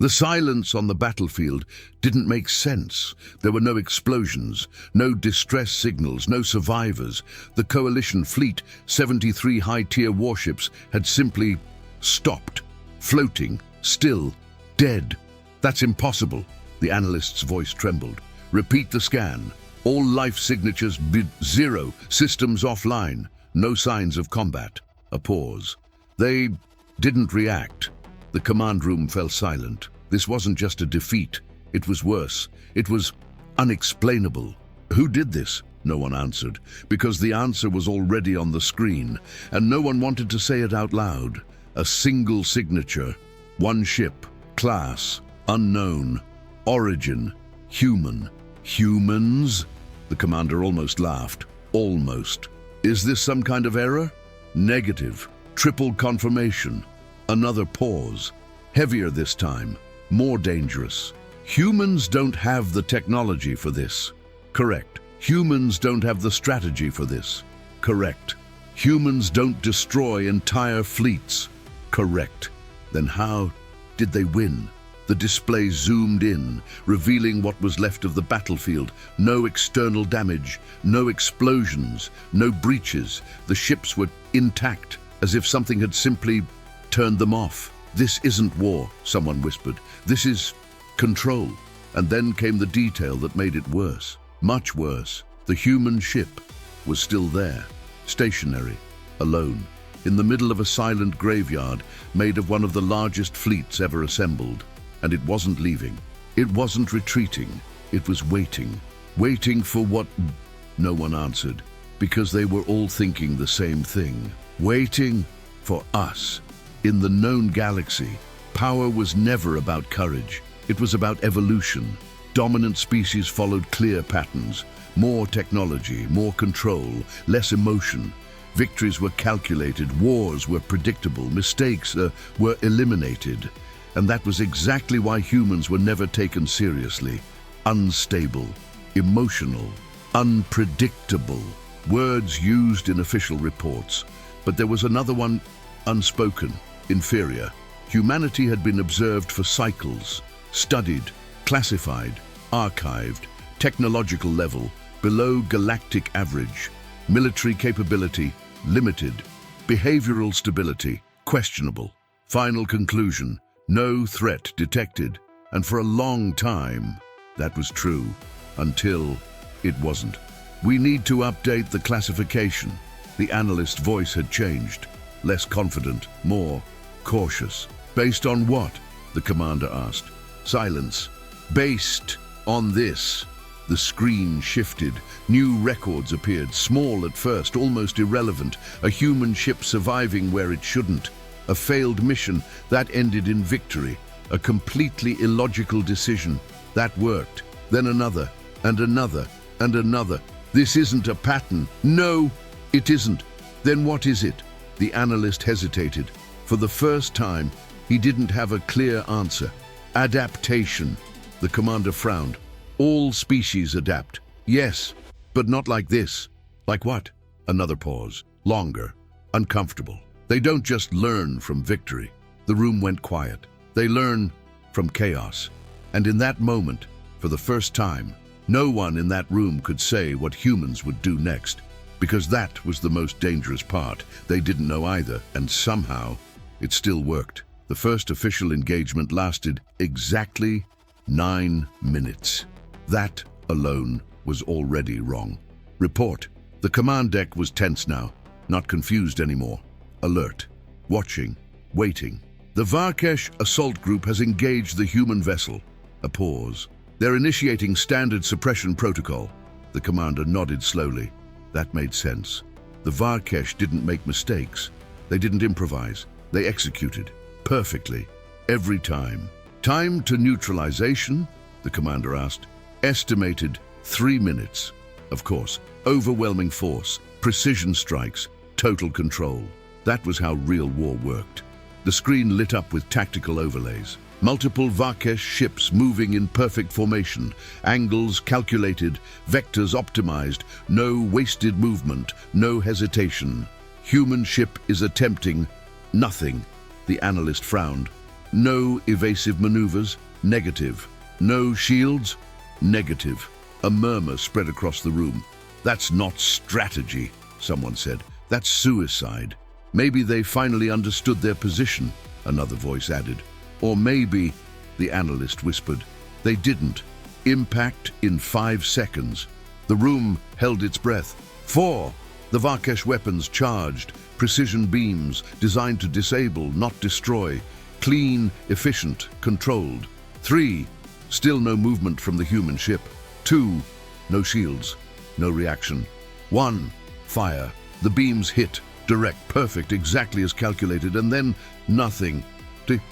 The silence on the battlefield didn't make sense. There were no explosions, no distress signals, no survivors. The coalition fleet, 73 high-tier warships, had simply stopped, floating, still, dead. That's impossible. The analyst's voice trembled. Repeat the scan. All life signatures zero, systems offline, no signs of combat. A pause. They didn't react. The command room fell silent. This wasn't just a defeat. It was worse. It was unexplainable. Who did this? No one answered, because the answer was already on the screen, and no one wanted to say it out loud. A single signature. One ship. Class. Unknown. Origin. Human. Humans? The commander almost laughed. Almost. Is this some kind of error? Negative. Triple confirmation. Another pause. Heavier this time. More dangerous. Humans don't have the technology for this. Correct. Humans don't have the strategy for this. Correct. Humans don't destroy entire fleets. Correct. Then how did they win? The display zoomed in, revealing what was left of the battlefield. No external damage, no explosions, no breaches. The ships were intact, as if something had simply turned them off. This isn't war, someone whispered. This is control. And then came the detail that made it worse. Much worse. The human ship was still there, stationary, alone, in the middle of a silent graveyard made of one of the largest fleets ever assembled. And it wasn't leaving. It wasn't retreating. It was waiting. Waiting for what? No one answered, because they were all thinking the same thing. Waiting for us. In the known galaxy, power was never about courage. It was about evolution. Dominant species followed clear patterns. More technology, more control, less emotion. Victories were calculated, wars were predictable, mistakes were eliminated. And that was exactly why humans were never taken seriously. Unstable, emotional, unpredictable. Words used in official reports. But there was another one, unspoken, inferior. Humanity had been observed for cycles, studied, classified, archived, technological level, below galactic average, military capability, limited, behavioral stability, questionable. Final conclusion. No threat detected, and for a long time, that was true, until it wasn't. We need to update the classification. The analyst's voice had changed, less confident, more cautious. Based on what? The commander asked. Silence. Based on this. The screen shifted. New records appeared, small at first, almost irrelevant. A human ship surviving where it shouldn't. A failed mission that ended in victory. A completely illogical decision that worked. Then another, and another, and another. This isn't a pattern. No, it isn't. Then what is it? The analyst hesitated. For the first time, he didn't have a clear answer. Adaptation. The commander frowned. All species adapt. Yes, but not like this. Like what? Another pause. Longer. Uncomfortable. They don't just learn from victory. The room went quiet. They learn from chaos. And in that moment, for the first time, no one in that room could say what humans would do next, because that was the most dangerous part. They didn't know either, and somehow it still worked. The first official engagement lasted exactly 9 minutes. That alone was already wrong. Report. The command deck was tense now, not confused anymore. Alert, watching, waiting. The Varkesh assault group has engaged the human vessel. A pause. They're initiating standard suppression protocol. The commander nodded slowly. That made sense. The Varkesh didn't make mistakes. They didn't improvise. They executed. Perfectly. Every time. Time to neutralization? The commander asked. Estimated 3 minutes. Of course. Overwhelming force. Precision strikes. Total control. That was how real war worked. The screen lit up with tactical overlays. Multiple Varkesh ships moving in perfect formation. Angles calculated, vectors optimized. No wasted movement, no hesitation. Human ship is attempting nothing. The analyst frowned. No evasive maneuvers? Negative. No shields? Negative. A murmur spread across the room. That's not strategy, someone said. That's suicide. Maybe they finally understood their position, another voice added. Or maybe, the analyst whispered, they didn't. Impact in 5 seconds. The room held its breath. 4. The Varkesh weapons charged. Precision beams designed to disable, not destroy. Clean, efficient, controlled. 3. Still no movement from the human ship. 2. No shields. No reaction. 1. Fire. The beams hit. Direct, perfect, exactly as calculated, and then nothing.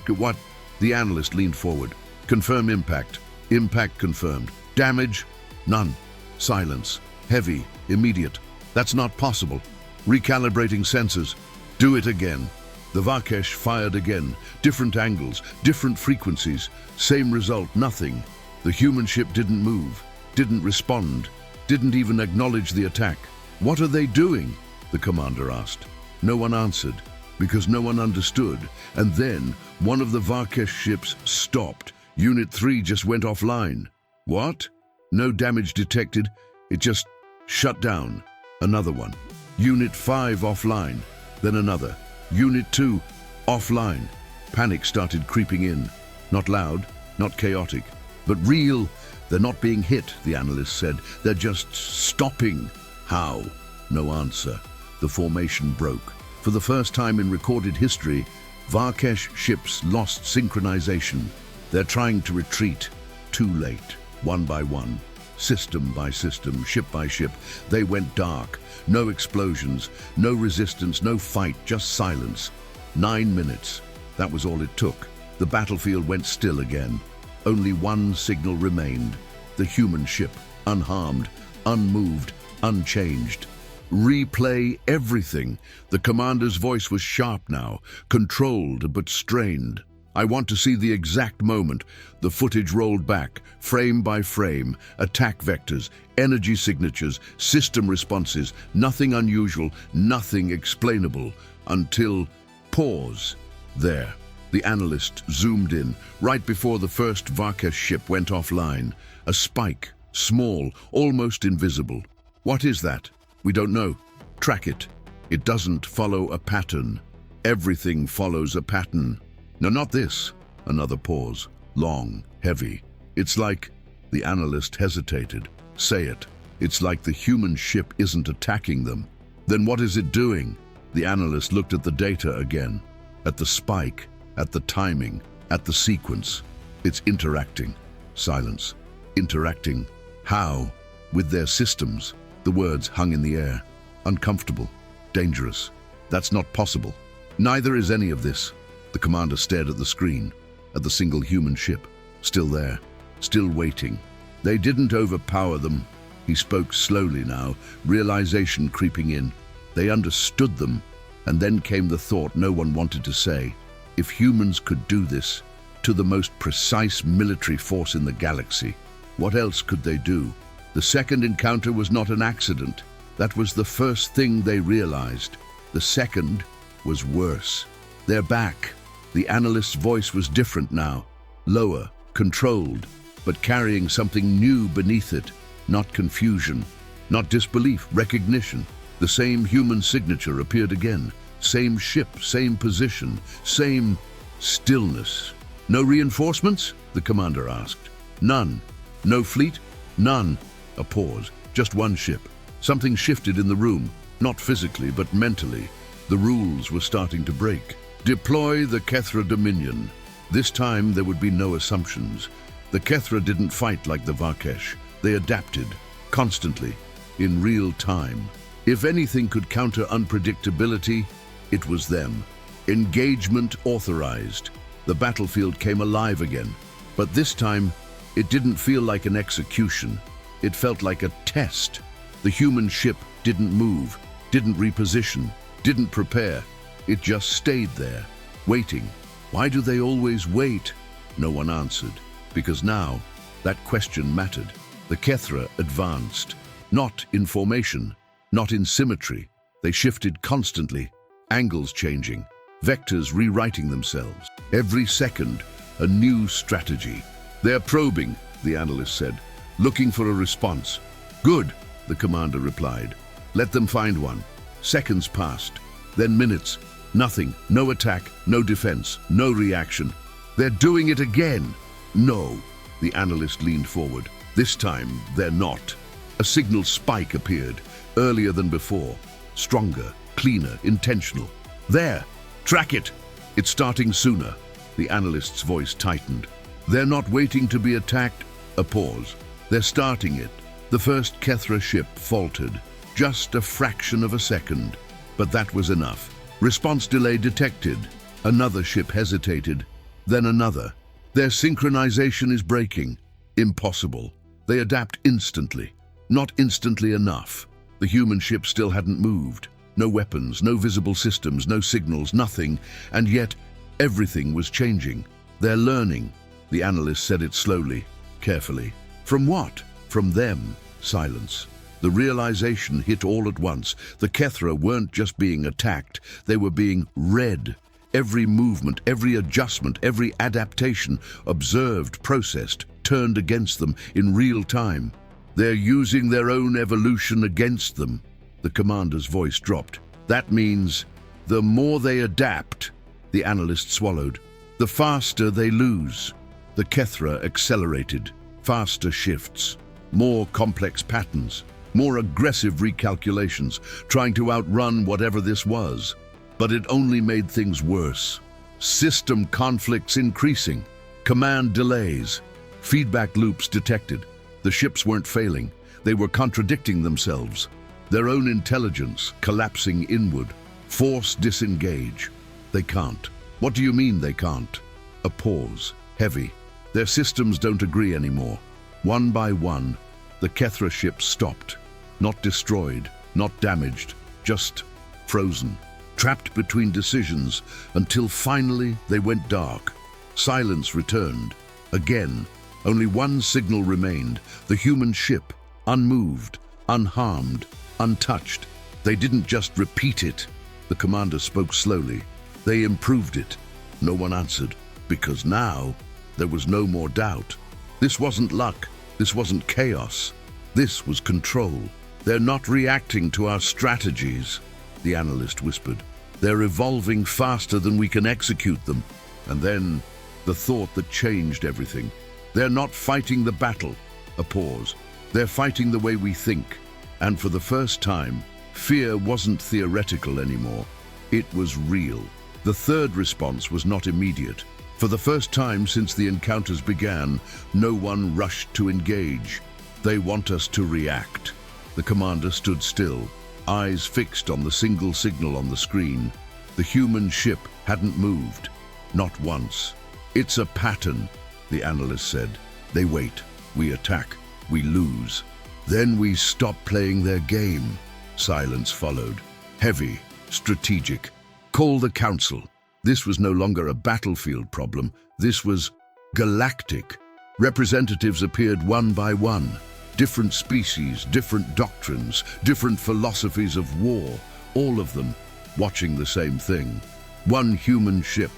What? The analyst leaned forward. Confirm impact. Impact confirmed. Damage? None. Silence. Heavy. Immediate. That's not possible. Recalibrating sensors. Do it again. The Varkesh fired again. Different angles, different frequencies. Same result, nothing. The human ship didn't move, didn't respond, didn't even acknowledge the attack. What are they doing? The commander asked. No one answered, because no one understood. And then one of the Varkesh ships stopped. Unit 3 just went offline. What? No damage detected. It just shut down. Another one. Unit 5 offline. Then another. Unit 2 offline. Panic started creeping in. Not loud, not chaotic, but real. They're not being hit, the analyst said. They're just stopping. How? No answer. The formation broke. For the first time in recorded history, Varkesh ships lost synchronization. They're trying to retreat. Too late. One by one. System by system, ship by ship, they went dark. No explosions, no resistance, no fight, just silence. 9 minutes. That was all it took. The battlefield went still again. Only one signal remained. The human ship, unharmed, unmoved, unchanged. Replay everything. The commander's voice was sharp now, controlled but strained. I want to see the exact moment. The footage rolled back, frame by frame, attack vectors, energy signatures, system responses, nothing unusual, nothing explainable, until pause. There. The analyst zoomed in, right before the first Varkesh ship went offline. A spike, small, almost invisible. What is that? We don't know. Track it. It doesn't follow a pattern. Everything follows a pattern. No, not this. Another pause. Long, heavy. It's like... The analyst hesitated. Say it. It's like the human ship isn't attacking them. Then what is it doing? The analyst looked at the data again. At the spike. At the timing. At the sequence. It's interacting. Silence. Interacting. How? With their systems. The words hung in the air. Uncomfortable. Dangerous. That's not possible. Neither is any of this. The commander stared at the screen, at the single human ship, still there, still waiting. They didn't overpower them. He spoke slowly now, realization creeping in. They understood them, and then came the thought no one wanted to say. If humans could do this, to the most precise military force in the galaxy, what else could they do? The second encounter was not an accident. That was the first thing they realized. The second was worse. They're back. The analyst's voice was different now, lower, controlled, but carrying something new beneath it. Not confusion, not disbelief, recognition. The same human signature appeared again. Same ship, same position, same stillness. No reinforcements? The commander asked. None. No fleet? None. A pause. Just one ship. Something shifted in the room, not physically, but mentally. The rules were starting to break. Deploy the Kethra Dominion. This time there would be no assumptions. The Kethra didn't fight like the Varkesh. They adapted, constantly, in real time. If anything could counter unpredictability, it was them. Engagement authorized. The battlefield came alive again. But this time, it didn't feel like an execution. It felt like a test. The human ship didn't move, didn't reposition, didn't prepare. It just stayed there, waiting. Why do they always wait? No one answered, because now that question mattered. The Kethra advanced, not in formation, not in symmetry. They shifted constantly, angles changing, vectors rewriting themselves. Every second, a new strategy. "They're probing," the analyst said, "looking for a response." "Good," the commander replied. "Let them find one." Seconds passed, then minutes. Nothing, no attack, no defense, no reaction. "They're doing it again." "No," the analyst leaned forward. "This time, they're not." A signal spike appeared, earlier than before. Stronger, cleaner, intentional. "There! Track it! It's starting sooner." The analyst's voice tightened. "They're not waiting to be attacked." A pause. "They're starting it." The first Kethra ship faltered, just a fraction of a second. But that was enough. Response delay detected. Another ship hesitated, then another. Their synchronization is breaking. Impossible. They adapt instantly. Not instantly enough. The human ship still hadn't moved. No weapons, no visible systems, no signals, nothing. And yet, everything was changing. "They're learning." The analyst said it slowly, carefully. "From what?" "From them." Silence. The realization hit all at once. The Kethra weren't just being attacked, they were being read. Every movement, every adjustment, every adaptation, observed, processed, turned against them in real time. "They're using their own evolution against them." The commander's voice dropped. "That means the more they adapt," the analyst swallowed, "the faster they lose." The Kethra accelerated. Faster shifts, more complex patterns, more aggressive recalculations, trying to outrun whatever this was. But it only made things worse. System conflicts increasing, command delays, feedback loops detected. The ships weren't failing, they were contradicting themselves. Their own intelligence collapsing inward. Force disengage. They can't. "What do you mean they can't?" A pause, heavy. Their systems don't agree anymore. One by one, the Kethra ships stopped. Not destroyed, not damaged, just frozen. Trapped between decisions until finally they went dark. Silence returned. Again, only one signal remained. The human ship, unmoved, unharmed, untouched. They didn't just repeat it. The commander spoke slowly. They improved it. No one answered, because now there was no more doubt. This wasn't luck. This wasn't chaos. This was control. "They're not reacting to our strategies," the analyst whispered. "They're evolving faster than we can execute them." And then, the thought that changed everything. "They're not fighting the battle." A pause. "They're fighting the way we think." And for the first time, fear wasn't theoretical anymore. It was real. The third response was not immediate. For the first time since the encounters began, no one rushed to engage. "They want us to react." The commander stood still, eyes fixed on the single signal on the screen. The human ship hadn't moved, not once. "It's a pattern," the analyst said. "They wait, we attack, we lose. Then we stop playing their game." Silence followed, heavy, strategic. "Call the council." This was no longer a battlefield problem. This was galactic. Representatives appeared one by one. Different species, different doctrines, different philosophies of war, all of them watching the same thing. One human ship.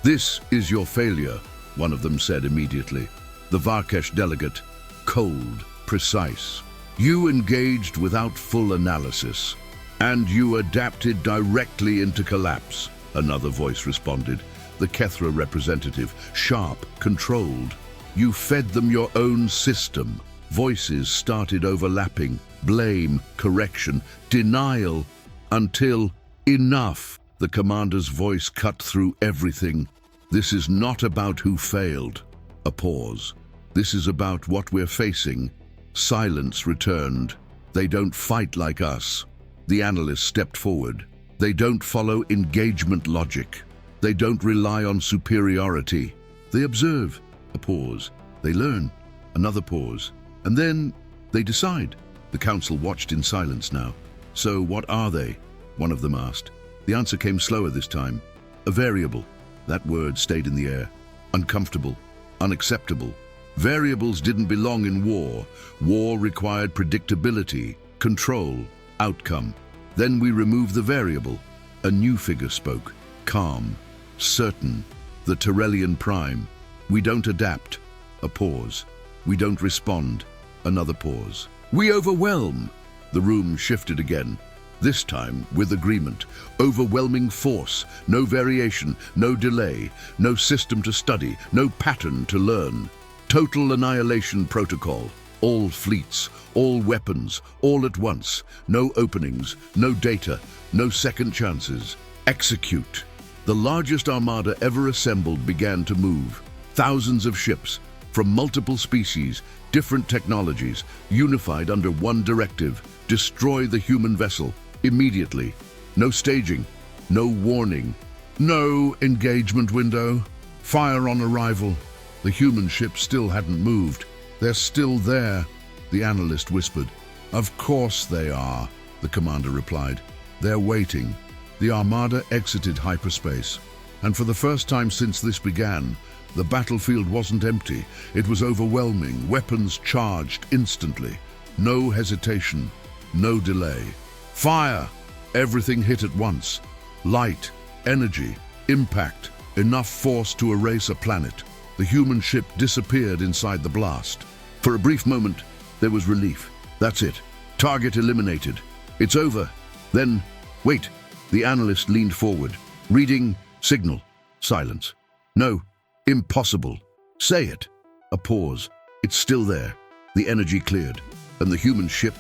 "This is your failure," one of them said immediately. The Varkesh delegate, cold, precise. "You engaged without full analysis, and you adapted directly into collapse," another voice responded. The Kethra representative, sharp, controlled. "You fed them your own system." Voices started overlapping, blame, correction, denial, until enough. The commander's voice cut through everything. "This is not about who failed." A pause. "This is about what we're facing." Silence returned. "They don't fight like us." The analyst stepped forward. "They don't follow engagement logic. They don't rely on superiority. They observe." A pause. "They learn." Another pause. "And then they decide." The council watched in silence now. "So what are they?" one of them asked. The answer came slower this time. "A variable." That word stayed in the air. Uncomfortable. Unacceptable. Variables didn't belong in war. War required predictability, control, outcome. Then we removed the variable. A new figure spoke, calm, certain. The Tyrellian Prime. We don't adapt. A pause. We don't respond. Another pause. We overwhelm. The room shifted again. This time with agreement. Overwhelming force. No variation, no delay, no system to study, no pattern to learn. Total annihilation protocol. All fleets, all weapons, all at once. No openings, no data, no second chances. Execute. The largest armada ever assembled began to move. Thousands of ships, from multiple species, different technologies, unified under one directive: destroy the human vessel, immediately. No staging, no warning, no engagement window. Fire on arrival. The human ship still hadn't moved. They're still there, the analyst whispered. Of course they are, the commander replied. They're waiting. The armada exited hyperspace, and for the first time since this began, the battlefield wasn't empty. It was overwhelming, weapons charged instantly. No hesitation, no delay. Fire! Everything hit at once. Light, energy, impact, enough force to erase a planet. The human ship disappeared inside the blast. For a brief moment, there was relief. That's it. Target eliminated. It's over. Then, wait. The analyst leaned forward. Reading, signal, silence. No, impossible. Say it. A pause. It's still there. The energy cleared, and the human ship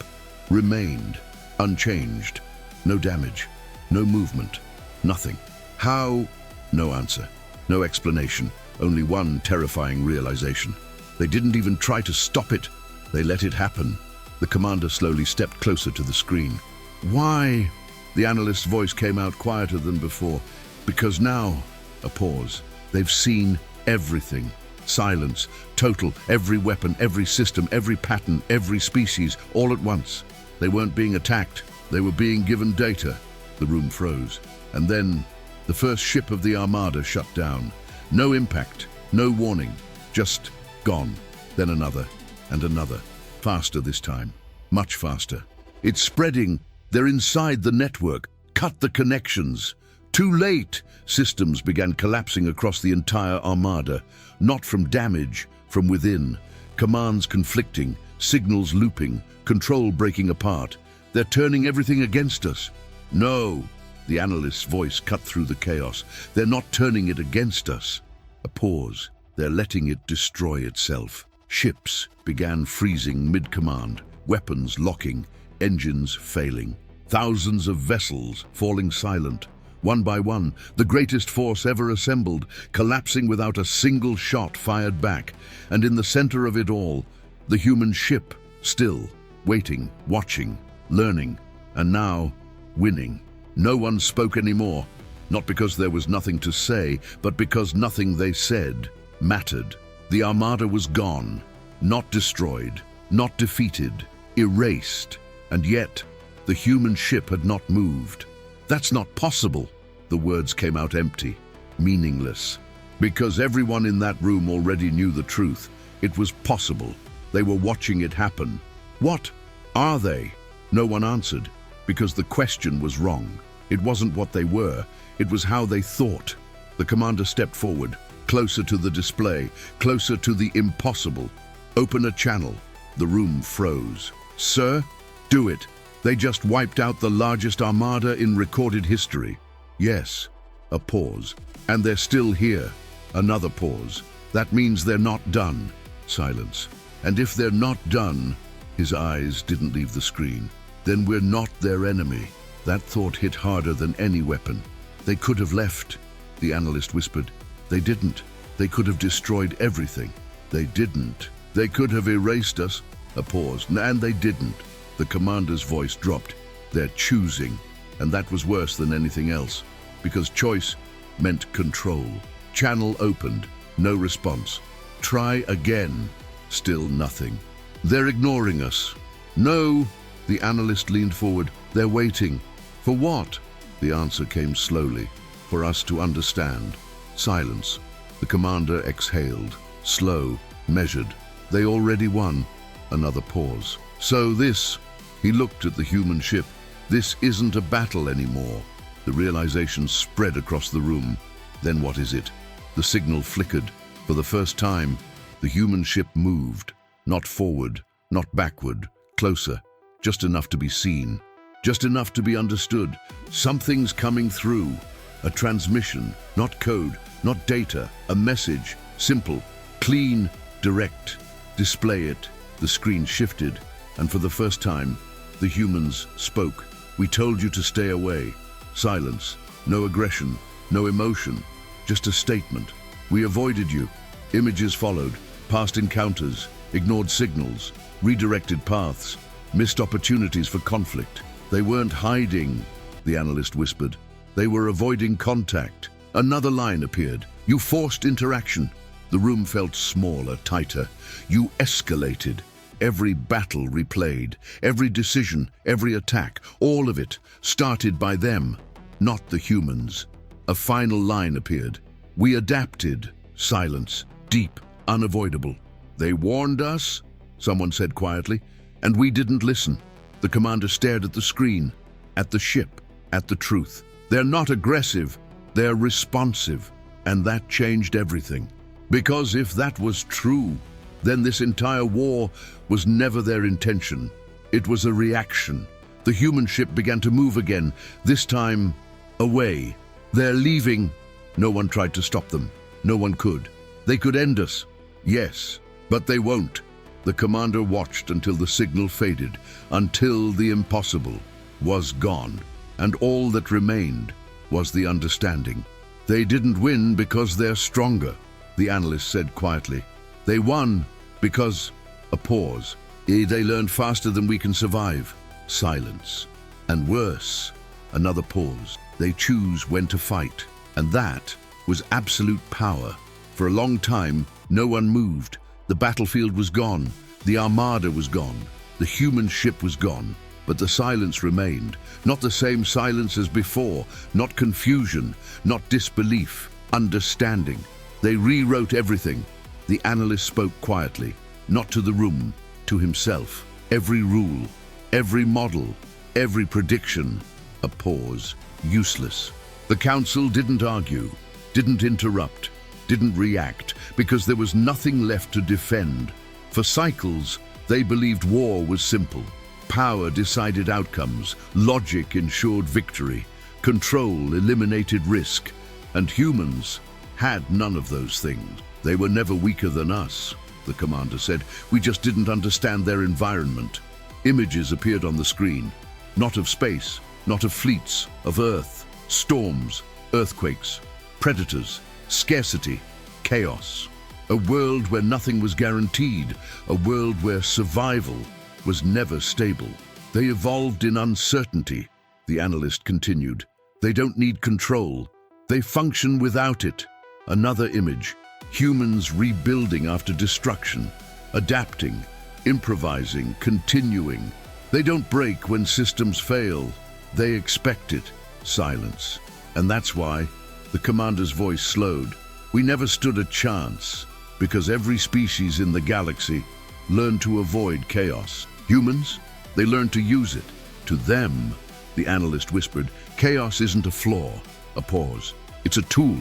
remained, unchanged. No damage, no movement, nothing. How? No answer, no explanation, only one terrifying realization. They didn't even try to stop it. They let it happen. The commander slowly stepped closer to the screen. Why? The analyst's voice came out quieter than before. Because now, a pause. They've seen everything. Silence, total, every weapon, every system, every pattern, every species, all at once. They weren't being attacked. They were being given data. The room froze. And then, the first ship of the armada shut down. No impact, no warning, just gone. Then another, and another. Faster this time, much faster. It's spreading. They're inside the network. Cut the connections. Too late! Systems began collapsing across the entire armada. Not from damage, from within. Commands conflicting, signals looping, control breaking apart. They're turning everything against us. No, the analyst's voice cut through the chaos. They're not turning it against us. A pause. They're letting it destroy itself. Ships began freezing mid-command, weapons locking, engines failing. Thousands of vessels falling silent. One by one, the greatest force ever assembled, collapsing without a single shot fired back. And in the center of it all, the human ship, still, waiting, watching, learning, and now, winning. No one spoke anymore, not because there was nothing to say, but because nothing they said mattered. The armada was gone, not destroyed, not defeated, erased, and yet the human ship had not moved. That's not possible. The words came out empty, meaningless, because everyone in that room already knew the truth. It was possible. They were watching it happen. What are they? No one answered, because the question was wrong. It wasn't what they were, it was how they thought. The commander stepped forward, closer to the display, closer to the impossible. Open a channel. The room froze. Sir, do it. They just wiped out the largest armada in recorded history. Yes. A pause. And they're still here. Another pause. That means they're not done. Silence. And if they're not done, his eyes didn't leave the screen, then we're not their enemy. That thought hit harder than any weapon. They could have left, the analyst whispered. They didn't. They could have destroyed everything. They didn't. They could have erased us. A pause. And they didn't. The commander's voice dropped. They're choosing. And that was worse than anything else, because choice meant control. Channel opened. No response. Try again. Still nothing. They're ignoring us. No, the analyst leaned forward. They're waiting. For what? The answer came slowly. For us to understand. Silence. The commander exhaled. Slow, measured. They already won. Another pause. So this, he looked at the human ship. This isn't a battle anymore. The realization spread across the room. Then what is it? The signal flickered. For the first time, the human ship moved. Not forward, not backward, closer. Just enough to be seen. Just enough to be understood. Something's coming through. A transmission, not code, not data. A message, simple, clean, direct. Display it. The screen shifted, and for the first time, the humans spoke. We told you to stay away. Silence. No aggression. No emotion. Just a statement. We avoided you. Images followed. Past encounters. Ignored signals. Redirected paths. Missed opportunities for conflict. They weren't hiding, the analyst whispered. They were avoiding contact. Another line appeared. You forced interaction. The room felt smaller, tighter. You escalated. Every battle replayed. Every decision, every attack, all of it started by them, not the humans. A final line appeared. We adapted. Silence. Deep. Unavoidable. They warned us, someone said quietly, and we didn't listen. The commander stared at the screen, at the ship, at the truth. They're not aggressive, they're responsive, and that changed everything. Because if that was true, then this entire war was never their intention. It was a reaction. The human ship began to move again, this time away. They're leaving. No one tried to stop them. No one could. They could end us. Yes, but they won't. The commander watched until the signal faded, until the impossible was gone, and all that remained was the understanding. They didn't win because they're stronger, the analyst said quietly. They won because... A pause. They learned faster than we can survive. Silence. And worse, another pause. They choose when to fight, and that was absolute power. For a long time, no one moved. The battlefield was gone, the armada was gone, the human ship was gone, but the silence remained. Not the same silence as before, not confusion, not disbelief, understanding. They rewrote everything. The analyst spoke quietly, not to the room, to himself. Every rule, every model, every prediction. A pause, useless. The council didn't argue, didn't interrupt, didn't react, because there was nothing left to defend. For cycles, they believed war was simple. Power decided outcomes, logic ensured victory, control eliminated risk, and humans had none of those things. They were never weaker than us, the commander said. We just didn't understand their environment. Images appeared on the screen, not of space, not of fleets, of Earth, storms, earthquakes, predators, scarcity, chaos. A world where nothing was guaranteed, a world where survival was never stable. They evolved in uncertainty, the analyst continued. They don't need control. They function without it. Another image, humans rebuilding after destruction, adapting, improvising, continuing. They don't break when systems fail. They expect it. Silence. And that's why the commander's voice slowed. We never stood a chance, because every species in the galaxy learned to avoid chaos. Humans, they learned to use it. To them, the analyst whispered, chaos isn't a flaw. A pause. It's a tool.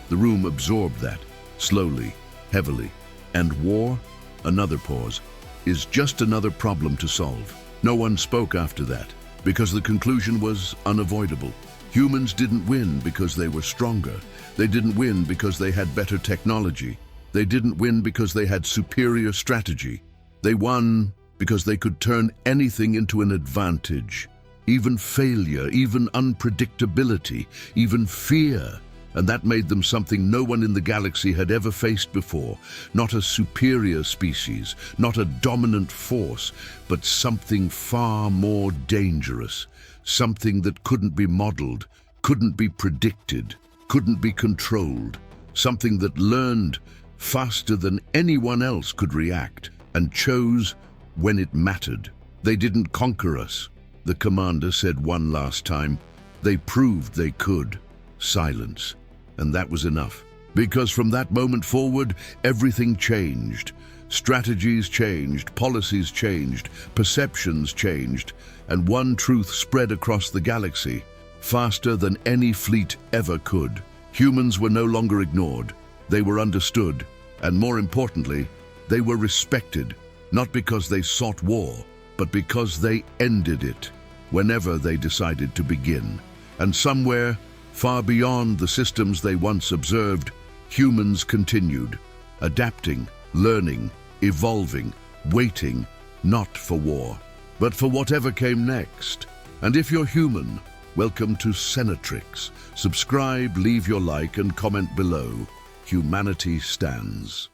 The room absorbed that, slowly, heavily. And war, another pause, is just another problem to solve. No one spoke after that, because the conclusion was unavoidable. Humans didn't win because they were stronger. They didn't win because they had better technology. They didn't win because they had superior strategy. They won because they could turn anything into an advantage. Even failure, even unpredictability, even fear. And that made them something no one in the galaxy had ever faced before. Not a superior species, not a dominant force, but something far more dangerous. Something that couldn't be modeled, couldn't be predicted, couldn't be controlled. Something that learned faster than anyone else could react and chose when it mattered. They didn't conquer us, the commander said one last time. They proved they could. Silence. And that was enough. Because from that moment forward, everything changed. Strategies changed, policies changed, perceptions changed, and one truth spread across the galaxy, faster than any fleet ever could. Humans were no longer ignored. They were understood, and more importantly, they were respected, not because they sought war, but because they ended it whenever they decided to begin. And somewhere, far beyond the systems they once observed, humans continued, adapting, learning, evolving, waiting, not for war, but for whatever came next. And if you're human, welcome to Senatrix. Subscribe, leave your like, and comment below. Humanity stands.